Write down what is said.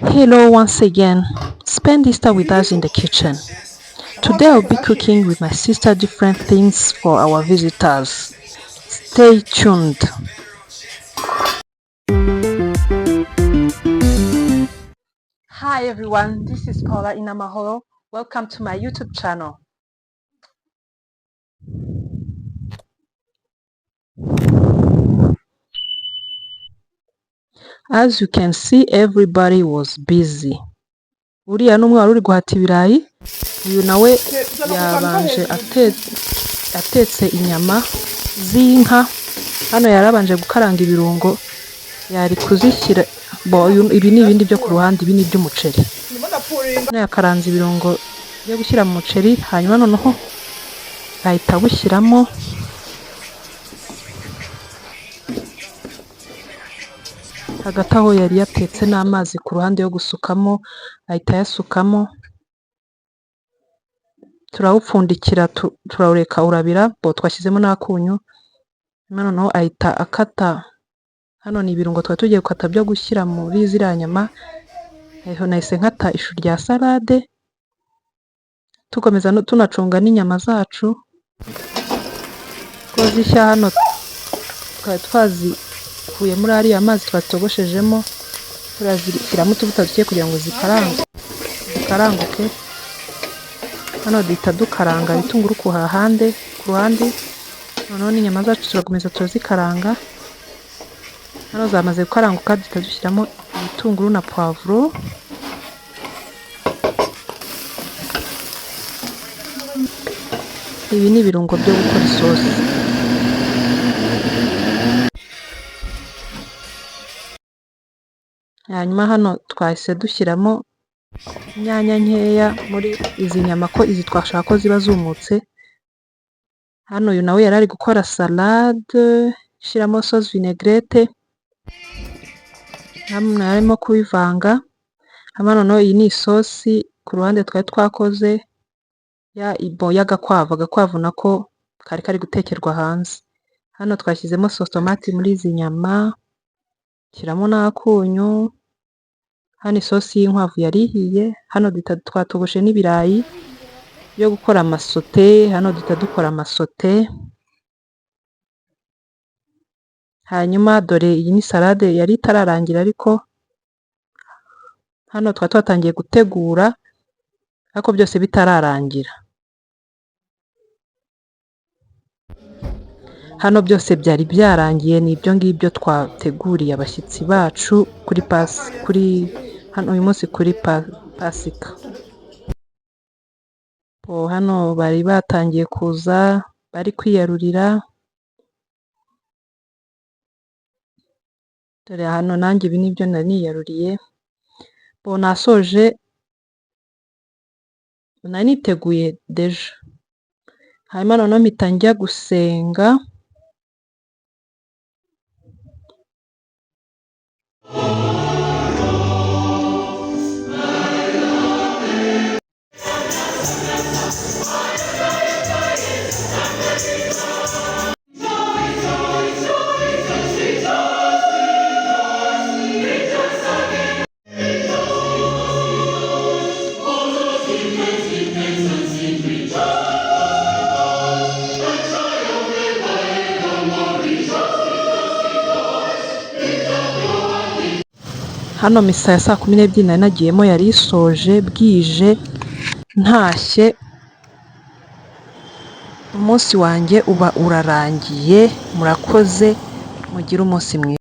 Hello once again. Spend Easter with us in the kitchen. Today I'll be cooking with my sister different things for our visitors. Stay tuned. Hi everyone, this is Paola in Amahoro. Welcome to my YouTube channel. As you can see, everybody was busy. Uriya n'umwe wari uri guhata ibirayi, uyu nawe yabanje atetse inyama z'inka. Hano yarabanje gukaranga ibirungo, yari kuzishyira ibi ni ibindi byo ku ruhande, ibi ni iby'umuceri. Hano yakaranze ibirungo byo gushyira mu muceri, hanyuma noneho ahita awushyiramo. Hagati aho yari yatetse n'amazi ku ruhande yo gusukamo, ahita ayasukamo. Turawupfundikira, turawureka urabira, twashyizemo n'akunyu. Noneho ahita akata. Hano ni ibirungo twari tugiye gukata byo gushyira muri ziriya nyama. Nahise nkata ishu rya salade, tukomeza tunacunga n'inyama zacu ko zishya. Hano twari twazikuye muri ariya mazi twatogoshejemo, turazishyiramo utuvuta duke kugira ngo zikaranguke. Hano duhita dukaranga ibitunguru ku ruhande. Noneho n'inyama zacu turakomeza turazikaranga. Hano zamaze gukaranguka, duhita dushyiramo ibitunguru na poivro. Ibi ni ibirungo byo gukora isosi. Hanyuma hano twahise dushyiramo inyanya nkeya muri izi nyama, ko izi twashaka ko ziba zumutse. Hano uyu nawe yari ari gukora salade, shyiramo sauce vinaigrette. Hano arimo kubivanga. Hano noneho iyi ni isosi ku ruhande twari twakoze y'agakwavu nako kari gutekerwa hanze. Hano twashyizemo sauce tomate muri izi nyama, shyiramo n'akunyu. Hano isosi y'inkwavu yari ihiye. Hano twatogoshe n'ibirayi byo gukora amasote. Hano duhita dukora amasote. Hanyuma dore iyi ni salade yari itararangira, ariko hano twari twatangiye gutegura ariko byose bitararangira. Hano byose byari byarangiye, ni ibyo ngibyo twateguriye abashyitsi bacu hano uyu munsi kuri pasika. Hano bari batangiye kuza, bari kwiyarurira. Dore hano nanjye ibi nibyo nari niyaruriye. Nasoje, nari niteguye deja. Hanyuma noneho mpita njya gusenga. Hano misa ya 12 nari nagiyemo yari isoje bwije, ntashye. Umunsi wanjye uba urarangiye. Murakoze, mugire umunsi mwiza.